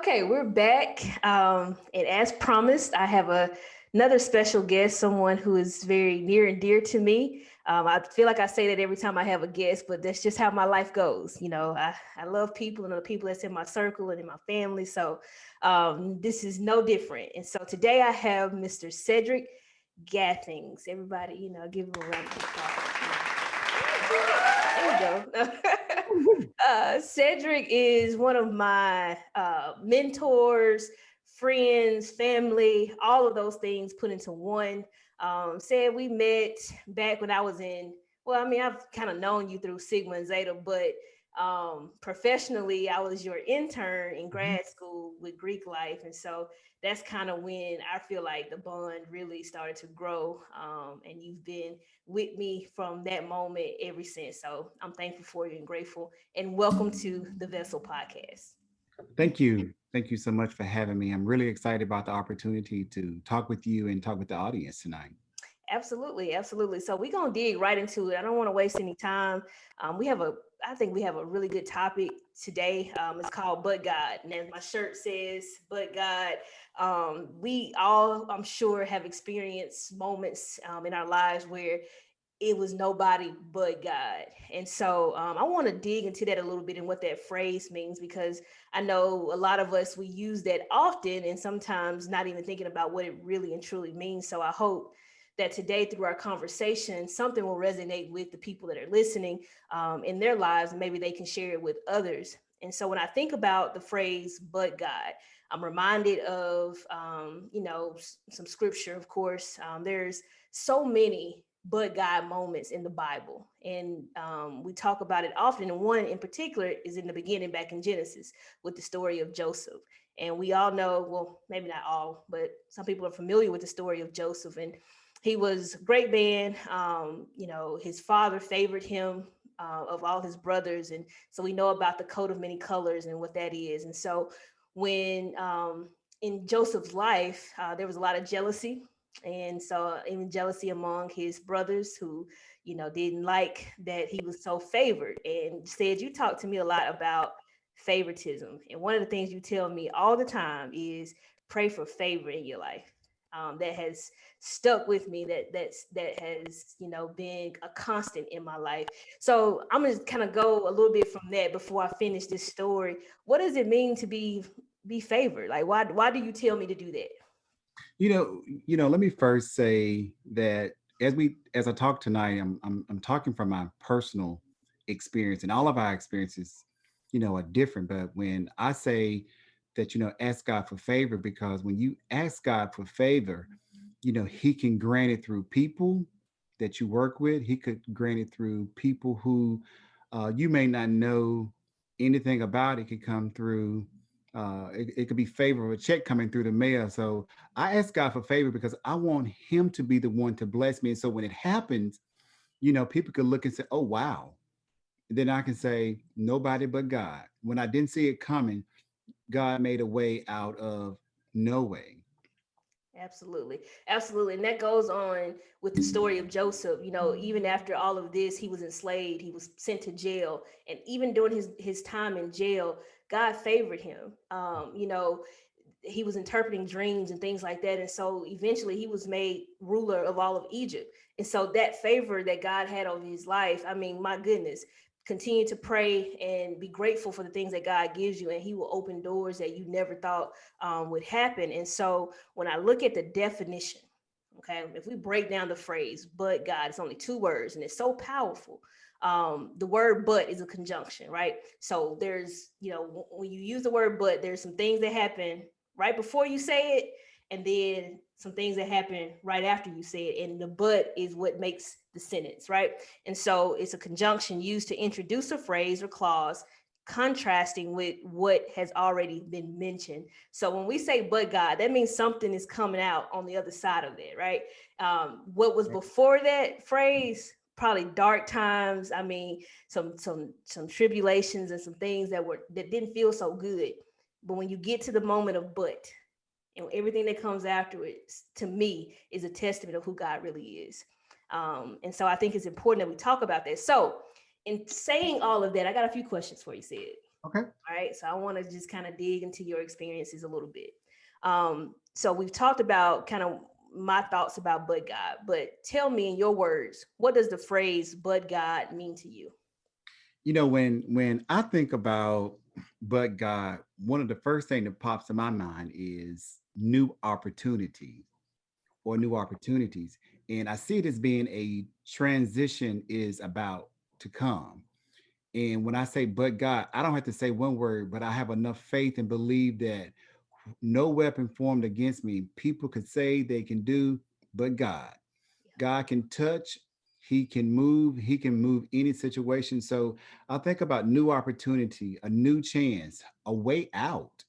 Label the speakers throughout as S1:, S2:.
S1: Okay, we're back. And as promised, I have another special guest, someone who is very near and dear to me. I feel like I say that every time I have a guest, but that's just how my life goes. I love people and the people that's in my circle and in my family. So this is no different. And so today I have Mr. Cedric Gathings. Everybody, give him a round of applause. There we go. Cedric is one of my mentors, friends, family, all of those things put into one. Said we met back when I was I've kind of known you through Sigma and Zeta, but professionally, I was your intern in grad school with Greek life. And so that's kind of when I feel like the bond really started to grow. And you've been with me from that moment ever since. So I'm thankful for you and grateful. And welcome to the Vessel Podcast.
S2: Thank you. Thank you so much for having me. I'm really excited about the opportunity to talk with you and talk with the audience tonight.
S1: Absolutely, absolutely. So we're gonna dig right into it. I don't want to waste any time. I think we have a really good topic today. It's called "But God," and as my shirt says, "But God." We all, I'm sure, have experienced moments in our lives where it was nobody but God. And so I want to dig into that a little bit and what that phrase means, because I know a lot of us, we use that often and sometimes not even thinking about what it really and truly means. So I hope that today through our conversation, something will resonate with the people that are listening in their lives, and maybe they can share it with others. And so when I think about the phrase, but God, I'm reminded of, some scripture, of course. There's so many but God moments in the Bible. And we talk about it often. And one in particular is in the beginning, back in Genesis, with the story of Joseph. And we all know, well, maybe not all, but some people are familiar with the story of Joseph. And he was a great man. His father favored him of all his brothers. And so we know about the coat of many colors and what that is. And so when in Joseph's life, there was a lot of jealousy, and so even jealousy among his brothers who didn't like that he was so favored. And said, you talk to me a lot about favoritism, and one of the things you tell me all the time is pray for favor in your life. That has stuck with me, that has been a constant in my life. So I'm gonna kind of go a little bit from that before I finish this story. What does it mean to be favored? Like, why do you tell me to do that?
S2: Let me first say that as I talk tonight, I'm talking from my personal experience, and all of our experiences, are different. But when I say that, ask God for favor, because when you ask God for favor, He can grant it through people that you work with. He could grant it through people who you may not know anything about. It could come through. It could be favor of a check coming through the mail. So I ask God for favor because I want Him to be the one to bless me. And so when it happens, people could look and say, "Oh wow." And then I can say, "Nobody but God." When I didn't see it coming, God made a way out of no way.
S1: Absolutely. Absolutely. And that goes on with the story of Joseph. Even after all of this, he was enslaved, he was sent to jail. And even during his time in jail, God favored him. He was interpreting dreams and things like that. And so eventually he was made ruler of all of Egypt. And so that favor that God had over his life, I mean, my goodness, continue to pray and be grateful for the things that God gives you, and He will open doors that you never thought would happen. And so when I look at the definition, okay, if we break down the phrase, but God, it's only two words and it's so powerful. The word but is a conjunction, right? So there's, when you use the word but, there's some things that happen right before you say it, and then some things that happen right after you say it. And the but is what makes the sentence, right? And so it's a conjunction used to introduce a phrase or clause contrasting with what has already been mentioned. So when we say but God, that means something is coming out on the other side of that, right? What was before that phrase? Probably dark times. I mean, some tribulations and some things that didn't feel so good. But when you get to the moment of but, and everything that comes after it, to me, is a testament of who God really is. And so I think it's important that we talk about that. So in saying all of that, I got a few questions for you, Sid.
S2: Okay.
S1: All right. So I want to just kind of dig into your experiences a little bit. So we've talked about kind of my thoughts about but God, but tell me in your words, what does the phrase but God mean to you?
S2: When I think about but God, one of the first thing that pops in my mind is new opportunity or new opportunities. And I see it as being a transition is about to come. And when I say but God, I don't have to say one word, but I have enough faith and believe that no weapon formed against me, people could say they can do, but God. God can touch, He can move any situation. So I think about new opportunity, a new chance, a way out,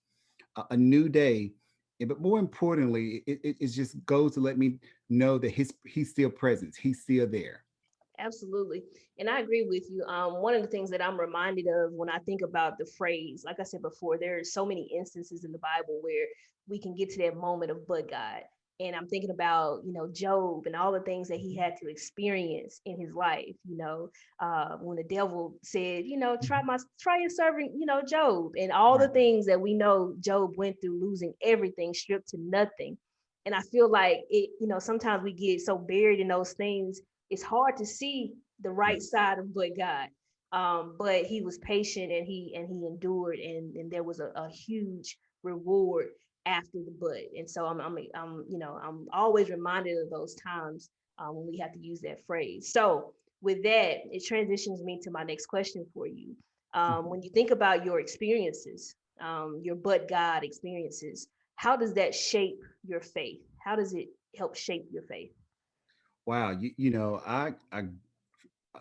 S2: a new day. But more importantly, it just goes to let me know that he's still present. He's still there.
S1: Absolutely. And I agree with you. One of the things that I'm reminded of when I think about the phrase, like I said before, there are so many instances in the Bible where we can get to that moment of but God. And I'm thinking about, Job and all the things that he had to experience in his life, when the devil said, try your servant, Job, and all the
S2: Right.
S1: things that we know Job went through, losing everything, stripped to nothing. And I feel like sometimes we get so buried in those things, it's hard to see the right side of but God. But he was patient and he endured, and there was a huge reward after the but. And so I'm always reminded of those times when we have to use that phrase. So with that, it transitions me to my next question for you.
S2: Mhm.
S1: When you think about your experiences, your but God experiences, how does that shape your faith? How does it help shape your faith?
S2: Wow.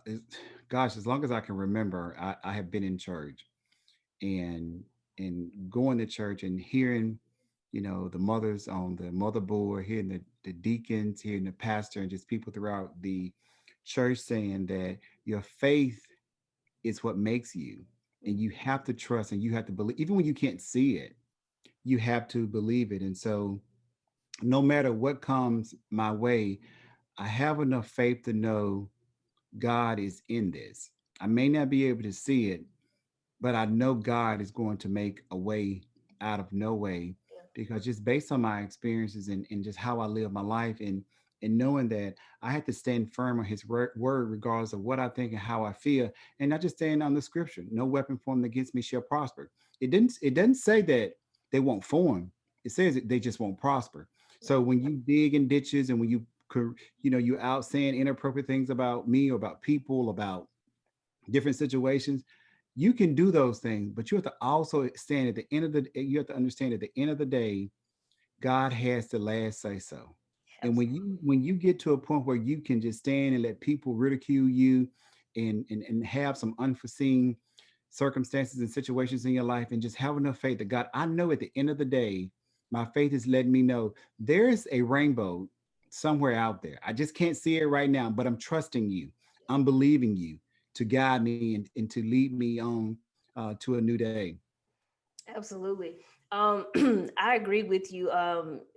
S2: It's- Gosh, as long as I can remember, I have been in church and going to church and hearing, the mothers on the motherboard, hearing the deacons, hearing the pastor, and just people throughout the church saying that your faith is what makes you. And you have to trust and you have to believe, even when you can't see it, you have to believe it. And so, no matter what comes my way, I have enough faith to know God is in this. I may not be able to see it, but I know God is going to make a way out of no way because just based on my experiences and just how I live my life and knowing that I had to stand firm on his word regardless of what I think and how I feel, and not just stand on the scripture. No weapon formed against me shall prosper. It doesn't say that they won't form. It says that they just won't prosper. So when you dig in ditches and when you out saying inappropriate things about me or about people, about different situations, you can do those things, but you have to also stand at the end of the you have to understand at the end of the day, God has the last say so. And when
S1: Absolutely.
S2: you get to a point where you can just stand and let people ridicule you and have some unforeseen circumstances and situations in your life and just have enough faith that God, I know at the end of the day, my faith is letting me know there's a rainbow somewhere out there. I just can't see it right now, but I'm trusting you. I'm believing you to guide me and to lead me on to a new day.
S1: Absolutely. I agree with you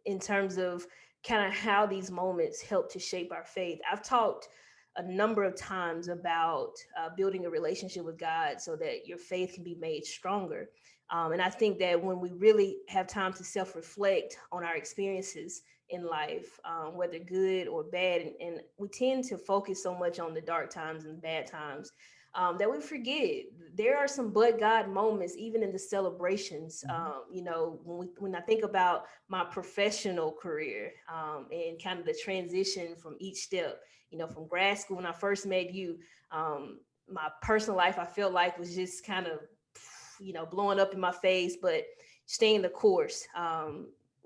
S1: in terms of kind of how these moments help to shape our faith. I've talked a number of times about building a relationship with God so that your faith can be made stronger. And I think that when we really have time to self reflect on our experiences in life, whether good or bad, and we tend to focus so much on the dark times and bad times, that we forget there are some but God moments, even in the celebrations.
S2: Mhm.
S1: When I think about my professional career and kind of the transition from each step, from grad school when I first met you, my personal life I felt like was just kind of, blowing up in my face, but staying the course.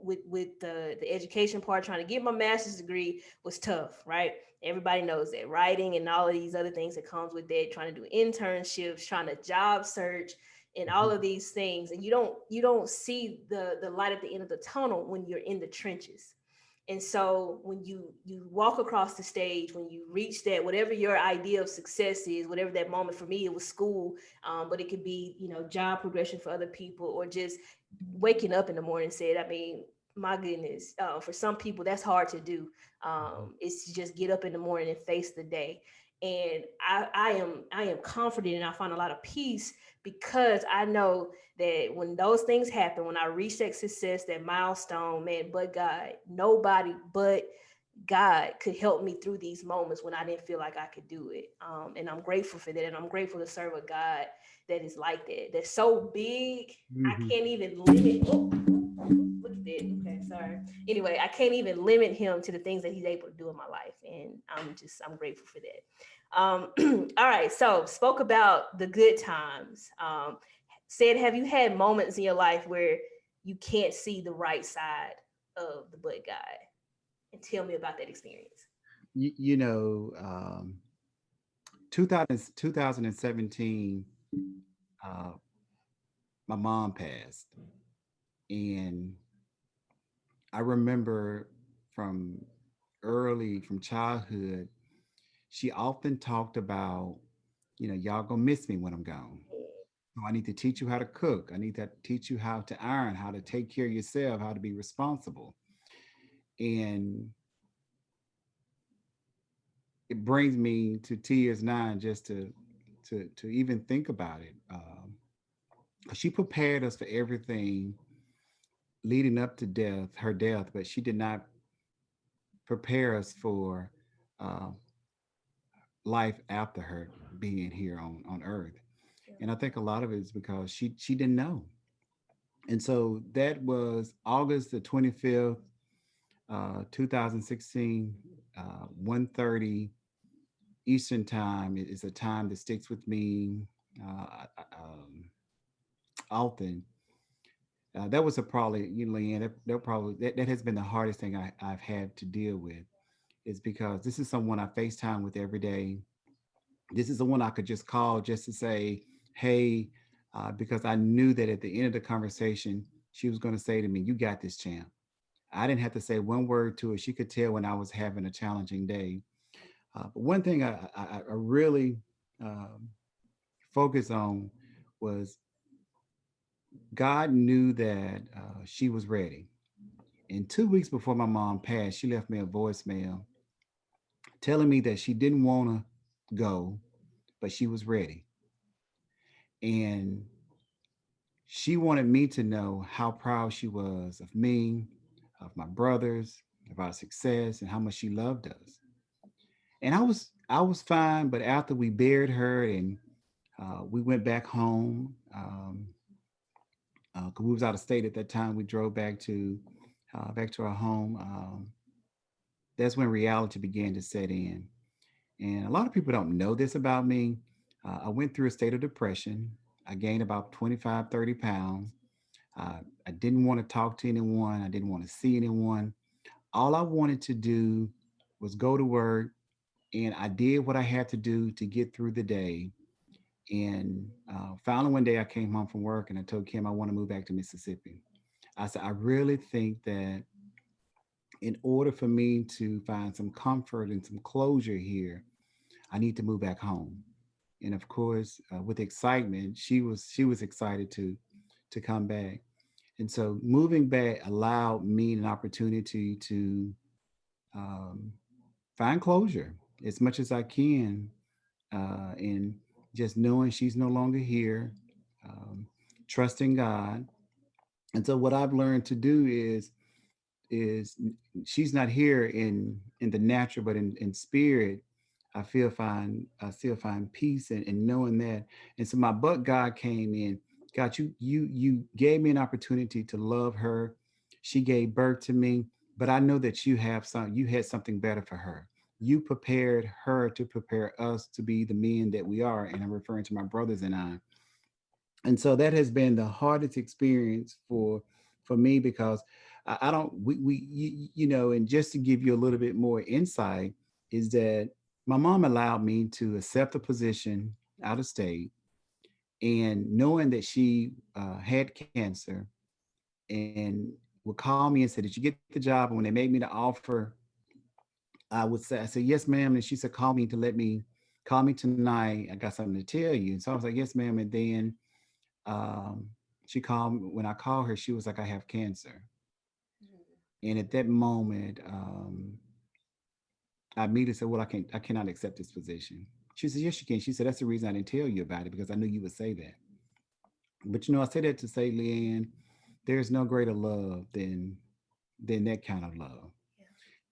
S1: With the education part, trying to get my master's degree was tough, right? Everybody knows that, writing and all of these other things that comes with that, trying to do internships, trying to job search, and all
S2: Mhm.
S1: of these things, and you don't see the light at the end of the tunnel when you're in the trenches. And so when you walk across the stage, when you reach that, whatever your idea of success is, whatever that moment, for me it was school, but it could be, job progression for other people, or just waking up in the morning. Said, I mean, my goodness, for some people that's hard to do. It's to just get up in the morning and face the day. And I am confident, and I find a lot of peace because I know that when those things happen, when I reach that success, that milestone, man, but God, nobody but God could help me through these moments when I didn't feel like I could do it. And I'm grateful for that. And I'm grateful to serve a God that is like that. That's so big, I
S2: Hmm.
S1: can't even limit. Oh, look at that. Okay, sorry. Anyway, I can't even limit him to the things that he's able to do in my life. And I'm grateful for that. All right. So spoke about the good times. Said, have you had moments in your life where you can't see the right side of the but God? And tell me about that experience.
S2: You know, 2017, uh, my mom passed. And I remember from from childhood, she often talked about, y'all gonna miss me when I'm gone. So I need to teach you how to cook. I need to teach you how to iron, how to take care of yourself, how to be responsible. And it brings me to tears now just to even think about it. 'Cause she prepared us for everything leading up to her death, but she did not prepare us for uh, life after her being here on earth.
S1: Yeah.
S2: And I think a lot of it is because she didn't know. And so that was August the 25th, 2016, 1:30 Eastern time. It is a time that sticks with me often. That was a probably, Leanne, that has been the hardest thing I've had to deal with, is because this is someone I FaceTime with every day. This is the one I could just call just to say, hey, because I knew that at the end of the conversation, she was going to say to me, you got this, champ. I didn't have to say one word to her. She could tell when I was having a challenging day. But one thing I really um, focused on was God knew that she was ready. And 2 weeks before my mom passed, she left me a voicemail telling me that she didn't want to go, but she was ready. And she wanted me to know how proud she was of me, of my brothers, of our success, and how much she loved us. And I was fine, but after we buried her and we went back home, 'cause we was out of state at that time. We drove back to our home. That's when reality began to set in. And a lot of people don't know this about me. I went through a state of depression. I gained about 25, 30 pounds. I didn't want to talk to anyone. I didn't want to see anyone. All I wanted to do was go to work, and I did what I had to do to get through the day. And finally, one day I came home from work and I told Kim I want to move back to Mississippi. I said, I really think that in order for me to find some comfort and some closure here, I need to move back home. And of course, with excitement, she was excited to come back. And so moving back allowed me an opportunity to um, find closure as much as I can, and just knowing she's no longer here, um, trusting God. And so what I've learned to do is she's not here in the natural, but in spirit. I still find peace in knowing that. And so my but God came in. God, you gave me an opportunity to love her. She gave birth to me, but I know that you had something better for her. You prepared her to prepare us to be the men that we are. And I'm referring to my brothers and I. And so that has been the hardest experience for me, because I don't we and just to give you a little bit more insight, is that my mom allowed me to accept a position out of state, and knowing that she had cancer, and would call me and say, did you get the job? And when they made me the offer, I said, yes, ma'am. And she said, call me tonight. I got something to tell you. And so I was like, yes, ma'am. And then um, she called me. When I called her, she was like, I have cancer.
S1: Mhm.
S2: And at that moment, I immediately said, well, I cannot accept this position. She said, yes, you can. She said, that's the reason I didn't tell you about it because I knew you would say that. But I say that to say, Leanne, there's no greater love than that kind of love.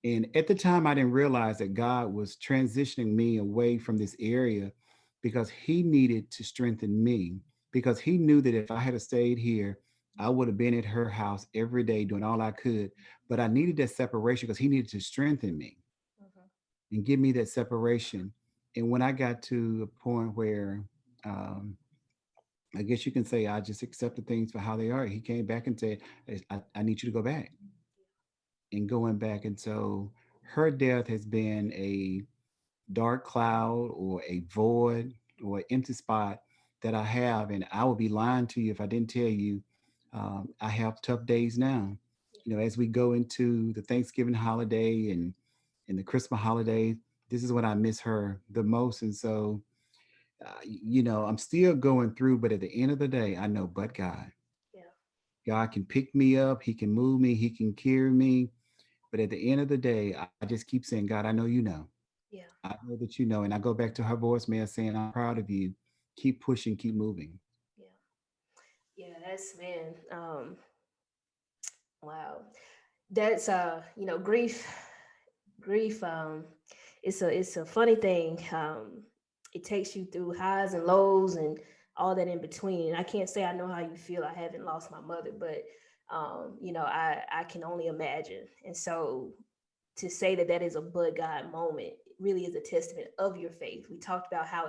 S1: Yeah.
S2: And at the time, I didn't realize that God was transitioning me away from this area because He needed to strengthen me. Because He knew that if I had stayed here, I would have been at her house every day doing all I could. But I needed that separation because He needed to strengthen me
S1: Mhm.
S2: and give me that separation. And when I got to a point where, um, I guess you can say I just accepted things for how they are. He came back and said, I need you to go back and going back. And so her death has been a dark cloud or a void or an empty spot that I have. And I would be lying to you if I didn't tell you I have tough days now. As we go into the Thanksgiving holiday and the Christmas holiday, this is when I miss her the most. And so, I'm still going through, but at the end of the day, I know, but God.
S1: Yeah.
S2: God can pick me up, He can move me, He can carry me. But at the end of the day, I just keep saying, God, I know you know.
S1: Yeah.
S2: I know that you know. And I go back to her voicemail saying, I'm proud of you. Keep pushing, keep moving.
S1: Yeah. Yeah. That's man. Wow. That's grief it's a funny thing. It takes you through highs and lows and all that in between. And I can't say I know how you feel. I haven't lost my mother, but I can only imagine. And so to say that that is a but God moment really is a testament of your faith. We talked about how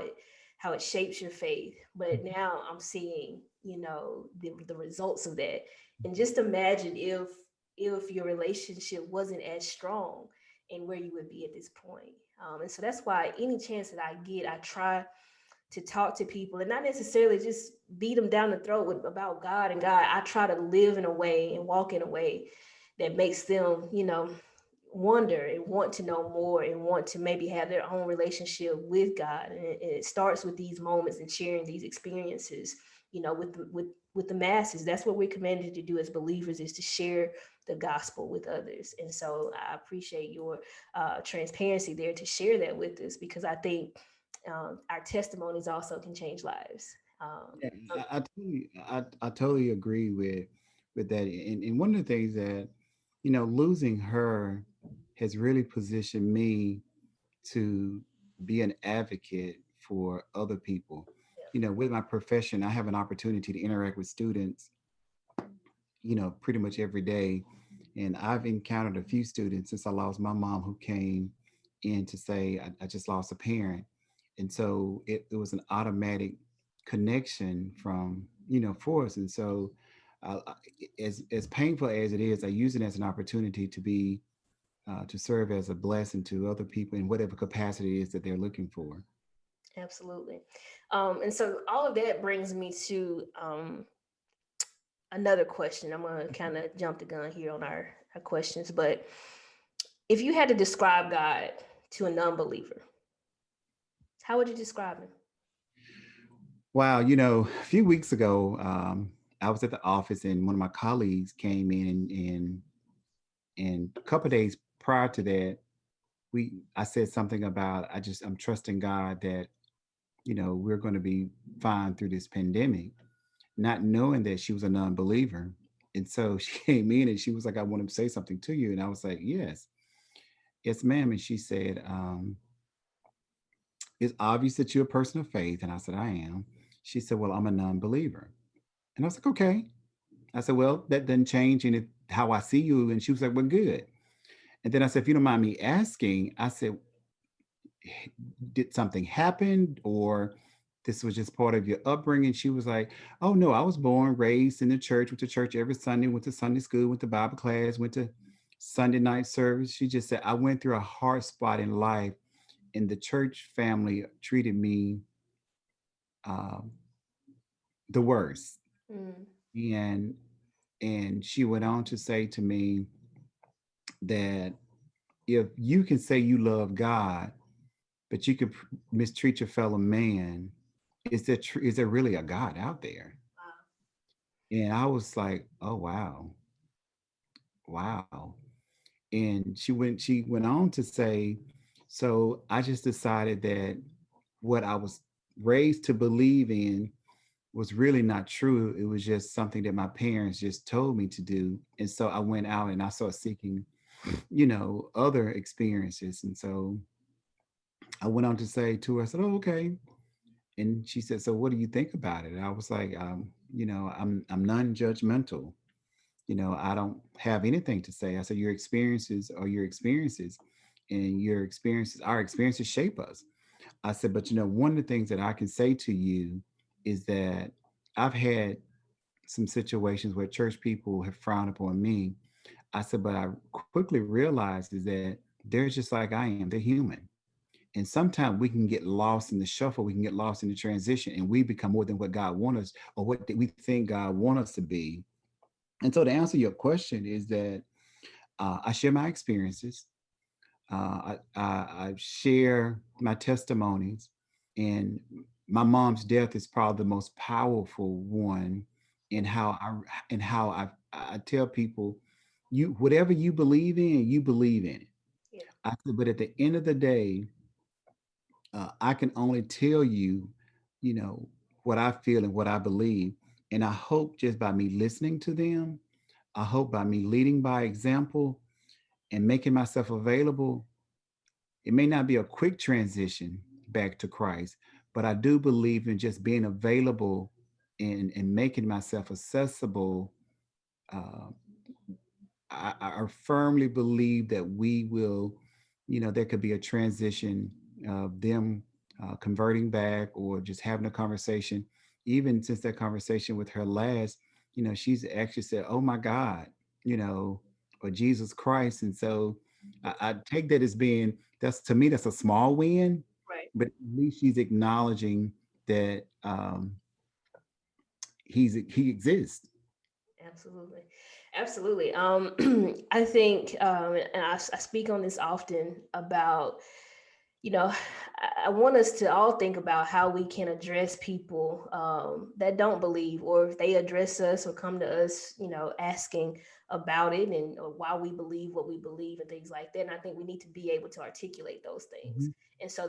S1: it shapes your faith, but now I'm seeing the results of that. And just imagine if your relationship wasn't as strong and where you would be at this point. And so that's why any chance that I get, I try to talk to people and not necessarily just beat them down the throat about God and God. I try to live in a way and walk in a way that makes them, wonder and want to know more and want to maybe have their own relationship with God. And it starts with these moments and sharing these experiences, with the masses. That's what we're commanded to do as believers, is to share the gospel with others. And so I appreciate your transparency there to share that with us, because I think our testimonies also can change lives.
S2: Yeah,
S1: So
S2: I totally agree with that. And one of the things that, losing her has really positioned me to be an advocate for other people. With my profession, I have an opportunity to interact with students, pretty much every day. And I've encountered a few students since I lost my mom who came in to say, I just lost a parent. And so it was an automatic connection from, for us. And so, as painful as it is, I use it as an opportunity to serve as a blessing to other people in whatever capacity it is that they're looking for.
S1: absolutely. And so all of that brings me to another question. I'm going to kind of jump the gun here on our questions, but if you had to describe God to a non-believer, how would you describe him?
S2: Wow, a few weeks ago, I was at the office and one of my colleagues came in and a couple of days prior to that, I said something about I'm trusting God that we're going to be fine through this pandemic, not knowing that she was a non-believer. And so she came in and she was like, I want to say something to you. And I was like, yes, ma'am. And she said, it's obvious that you're a person of faith. And I said, I am. She said, well, I'm a non-believer. And I was like, okay. I said, well, that doesn't change how I see you. And she was like, well, good. And then I said, if you don't mind me asking, I said, did something happen or this was just part of your upbringing? She was like, oh no, I was born, raised in the church, went to church every Sunday, went to Sunday school, went to Bible class, went to Sunday night service. She just said, I went through a hard spot in life and the church family treated me um, the worst.
S1: Mm,
S2: And she went on to say to me that if you can say you love God, but you could mistreat your fellow man, is there really a God out there?
S1: wow.
S2: And I was like, oh wow, wow. And she went on to say, So I just decided that what I was raised to believe in was really not true. It was just something that my parents just told me to do. And so I went out and I started seeking, other experiences. And so I went on to say to her, I said, "Oh, okay." And she said, "So what do you think about it?" And I was like, I'm non-judgmental. I don't have anything to say. I said, your experiences are your experiences, and our experiences shape us. I said, but one of the things that I can say to you is that I've had some situations where church people have frowned upon me. I said, but I quickly realized is that they're just like I am. They're human. And sometimes we can get lost in the shuffle. We can get lost in the transition, and we become more than what God wants us or what we think God wants us to be. And so to answer your question is that I share my experiences. I share my testimonies, and my mom's death is probably the most powerful one in how I tell people, you whatever you believe in it.
S1: Yeah.
S2: I said, but at the end of the day, I can only tell you, you know, what I feel and what I believe, and I hope just by me listening to them, I hope by me leading by example and making myself available. It may not be a quick transition back to Christ, but I do believe in just being available and making myself accessible. Uh, I firmly believe that we will, there could be a transition of them converting back or just having a conversation. Even since that conversation with her last, she's actually said, "Oh my God," you know, or Jesus Christ. And so I take that as being, that's to me, that's a small win,
S1: Right.
S2: but at least she's acknowledging that he exists.
S1: Absolutely. Absolutely. I think, and I speak on this often about, I want us to all think about how we can address people that don't believe, or if they address us or come to us, asking about it and or why we believe what we believe and things like that. And I think we need to be able to articulate those things.
S2: Mhm.
S1: And so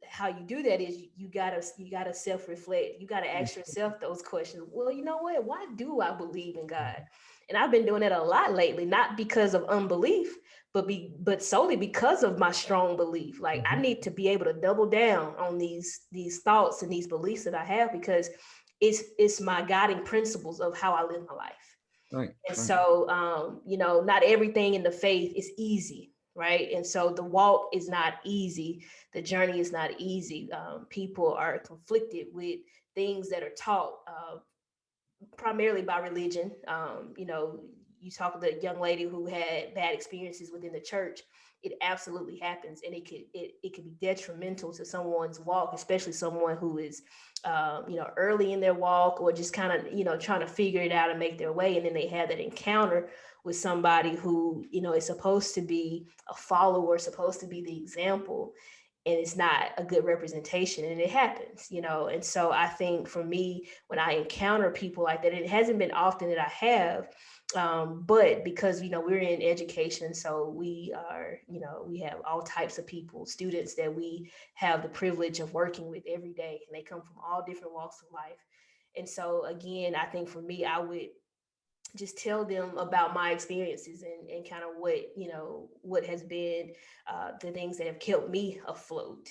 S1: how you do that is you gotta self-reflect. You gotta ask yourself those questions. Well, you know what? Why do I believe in God? And I've been doing that a lot lately, not because of unbelief, but solely because of my strong belief. Like I
S2: Mhm.
S1: need to be able to double down on these thoughts and these beliefs that I have, because it's my guiding principles of how I live my life.
S2: Right,
S1: And
S2: right.
S1: so, not everything in the faith is easy, right? And so the walk is not easy. The journey is not easy. People are conflicted with things that are taught primarily by religion. You talk to the young lady who had bad experiences within the church. It absolutely happens, and it could be detrimental to someone's walk, especially someone who is, early in their walk, or just kind of trying to figure it out and make their way, and then they have that encounter with somebody who is supposed to be a follower, supposed to be the example, and it's not a good representation, and it happens. And so I think for me, when I encounter people like that, it hasn't been often that I have, but because we're in education, so we have all types of people, students that we have the privilege of working with every day, and they come from all different walks of life. And so again, I think for me, I would just tell them about my experiences, and kind of what has been the things that have kept me afloat.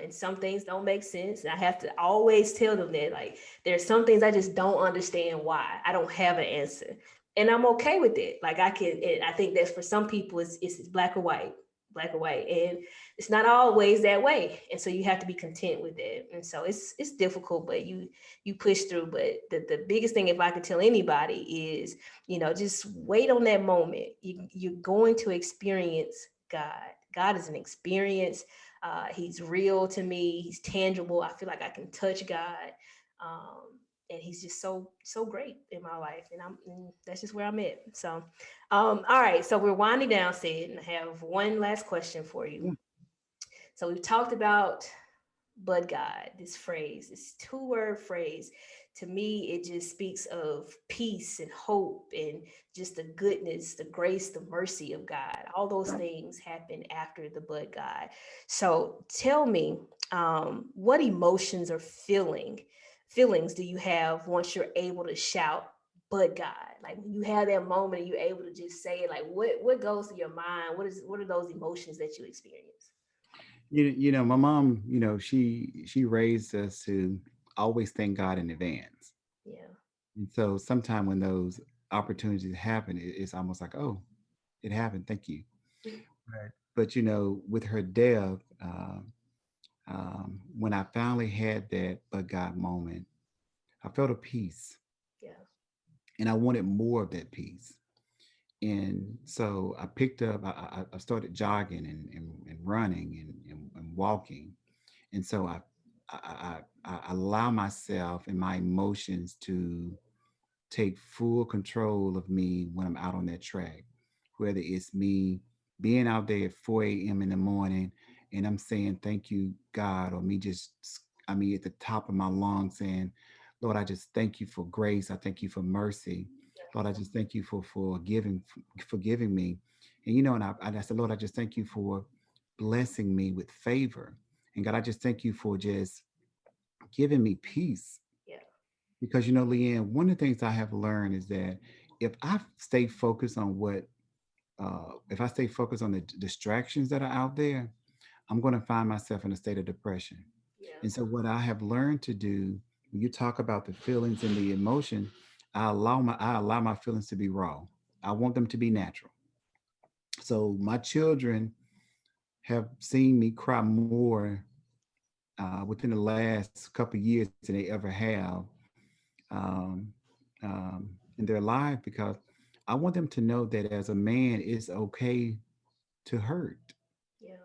S1: And some things don't make sense, and I have to always tell them that, like, there's some things I just don't understand why. I don't have an answer, and I'm okay with it. Like I think that for some people it's black or white, black or white, and it's not always that way. And so you have to be content with it. And so it's difficult, but you push through. But the biggest thing, if I could tell anybody, is just wait on that moment. You're going to experience God. God is an experience. He's real to me. He's tangible. I feel like I can touch God. And he's just so great in my life, and that's just where I'm at. So all right, so we're winding down, Sid, and I have one last question for you.
S2: Yeah.
S1: So we've talked about "but God," this phrase, this two-word phrase. to me, it just speaks of peace and hope and just the goodness, the grace, the mercy of God. All those things happen after the but God. So tell me, what emotions or feelings do you have once you're able to shout, but God? Like when you have that moment and you're able to just say it, like what goes through your mind? What are those emotions that you experience?
S2: My mom, she raised us to always thank God in advance.
S1: Yeah,
S2: And so sometime when those opportunities happen, it's almost like, oh, it happened. Thank you. Right. But with her death, when I finally had that but God moment, I felt a peace,
S1: yeah,
S2: and I wanted more of that peace. And so I picked up, I started jogging and running and walking. And so I allow myself and my emotions to take full control of me when I'm out on that track, whether it's me being out there at 4 a.m. in the morning and I'm saying, thank you, God, or me just, I mean, at the top of my lungs saying, Lord, I just thank you for grace. I thank you for mercy. Lord, I just thank you for forgiving me. And I said, Lord, I just thank you for blessing me with favor. And God, I just thank you for just giving me peace.
S1: yeah,
S2: Because Leanne, one of the things I have learned is that if I stay focused on if I stay focused on the distractions that are out there, I'm going to find myself in a state of depression.
S1: yeah,
S2: And so, what I have learned to do when you talk about the feelings and the emotion, I allow my feelings to be raw. I want them to be natural. So my children have seen me cry more within the last couple of years than they ever have um, in their life, because I want them to know that as a man, it's okay to hurt.
S1: yeah,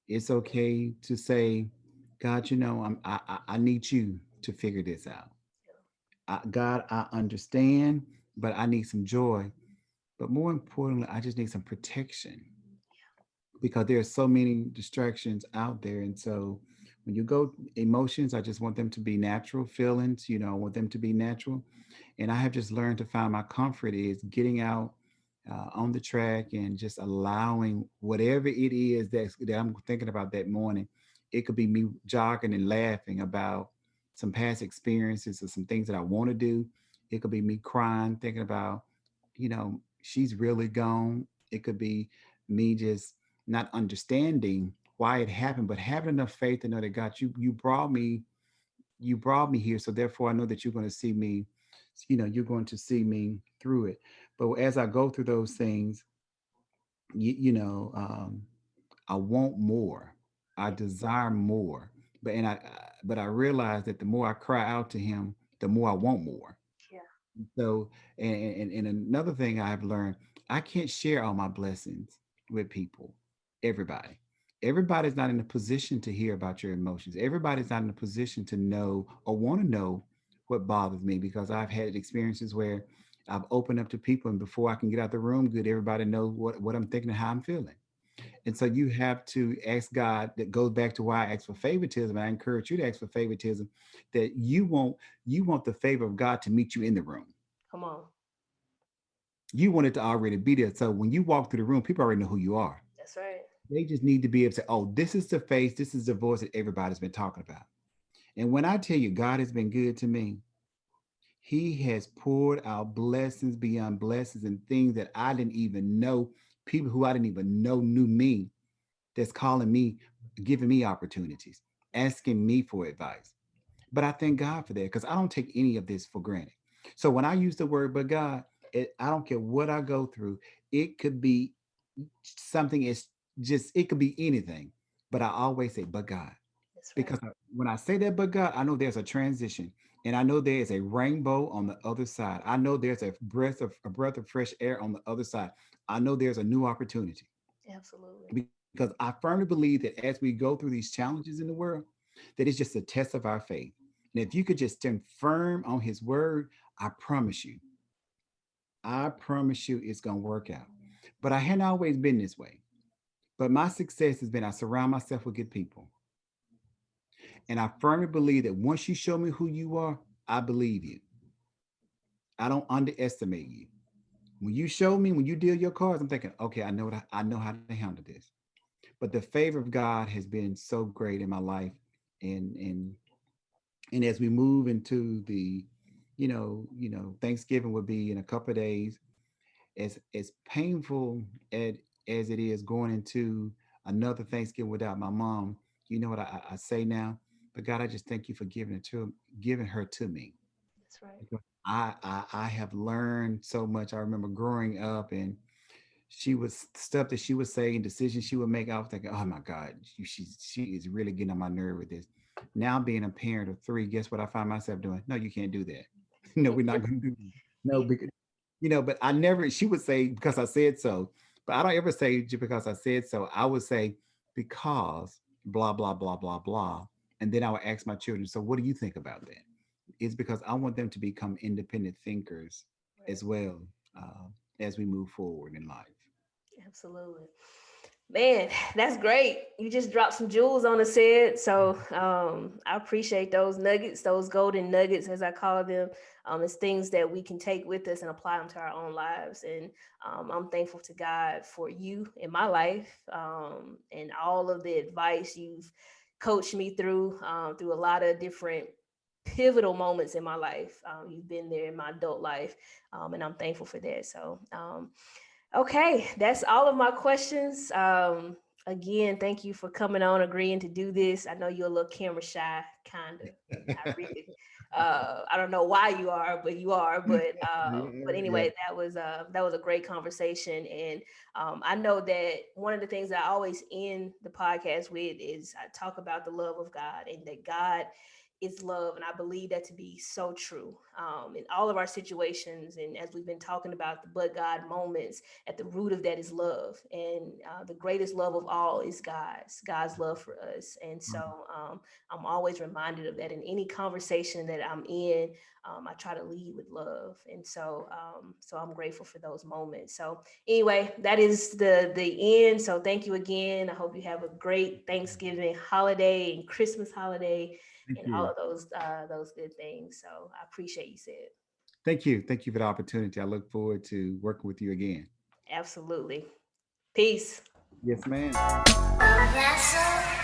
S2: It's okay to say, God, I need you to figure this out. God, I understand, but I need some joy. But more importantly, I just need some protection, because there are so many distractions out there. And so when you go emotions, I just want them to be natural feelings, I want them to be natural. And I have just learned to find my comfort is getting out on the track and just allowing whatever it is that I'm thinking about that morning. It could be me jogging and laughing about some past experiences or some things that I want to do. It could be me crying, thinking about, she's really gone. It could be me just not understanding why it happened, but having enough faith to know that God, you brought me here, so therefore I know that you're going to see me, you're going to see me through it. But as I go through those things, you, you know I want more, I
S1: yeah,
S2: desire more. But I realize that the more I cry out to him, the more I want more.
S1: yeah.
S2: So, and another thing I've learned, I can't share all my blessings with people, everybody. Everybody's not in a position to hear about your emotions. Everybody's not in a position to know or want to know what bothers me, because I've had experiences where I've opened up to people, and before I can get out the room, good, everybody knows what I'm thinking and how I'm feeling. And so you have to ask God. That goes back to why I ask for favoritism. I encourage you to ask for favoritism, that you want the favor of God to meet you in the room.
S1: Come on.
S2: You want it to already be there. So when you walk through the room, people already know who you are.
S1: That's right.
S2: They just need to be able to say, oh, this is the face, this is the voice that everybody's been talking about. And when I tell you God has been good to me, he has poured out blessings beyond blessings and things that I didn't even know, people who I didn't even know knew me, that's calling me, giving me opportunities, asking me for advice. But I thank God for that, because I don't take any of this for granted. So when I use the word but God, I don't care what I go through. It could be something, it's just, it could be anything. But I always say, but God.
S1: That's right.
S2: Because when I say that, but God, I know there's a transition. And I know there is a rainbow on the other side. I know there's a breath of fresh air on the other side. I know there's a new opportunity,
S1: Absolutely.
S2: because I firmly believe that as we go through these challenges in the world, that it's just a test of our faith. And if you could just stand firm on his word, I promise you it's going to work out. But I hadn't always been this way. But my success has been, I surround myself with good people. And I firmly believe that once you show me who you are, I believe you. I don't underestimate you. When you show me, when you deal your cards, I'm thinking, okay, I know how to handle this. But the favor of God has been so great in my life, and and as we move into the, Thanksgiving will be in a couple of days. As painful as it is going into another Thanksgiving without my mom, you know what I say now? But God, I just thank you for giving her to me.
S1: That's right.
S2: Because I have learned so much. I remember growing up, and she was stuff that she would say and decisions she would make. I was thinking, oh my God, she is really getting on my nerve with this. Now being a parent of three, guess what I find myself doing? No, you can't do that. No, we're not going to do that. No,
S1: Yeah.
S2: because but I never. She would say because I said so, but I don't ever say just because I said so. I would say because blah blah blah blah blah, and then I would ask my children. So what do you think about that? It's because I want them to become independent thinkers
S1: Right.
S2: as well, uh, as we move forward in life.
S1: Absolutely. Man, that's great. You just dropped some jewels on the head. So I appreciate those nuggets, those golden nuggets, as I call them. It's things that we can take with us and apply them to our own lives. And I'm thankful to God for you in my life, and all of the advice you've coached me through a lot of different pivotal moments in my life. You've been there in my adult life, and I'm thankful for that. So okay, that's all of my questions. Again, thank you for coming on, agreeing to do this. I know you're a little camera shy, kind of. Not really. I don't know why you are, but you are. But
S2: Yeah.
S1: anyway, that was a great conversation, and I know that one of the things that I always end the podcast with is I talk about the love of God and that God is love. And I believe that to be so true in all of our situations. And as we've been talking about the but God moments, at the root of that is love. And the greatest love of all is God's love for us. And so I'm always reminded of that in any conversation that I'm in. I try to lead with love. And so I'm grateful for those moments. So anyway, that is the end. So thank you again. I hope you have a great Thanksgiving holiday and Christmas holiday
S2: Thank
S1: and all
S2: you.
S1: of those good things. So I appreciate you, Sid.
S2: Thank you. Thank you for the opportunity. I look forward to working with you again.
S1: Absolutely. Peace.
S2: Yes, ma'am.
S3: Oh, that's so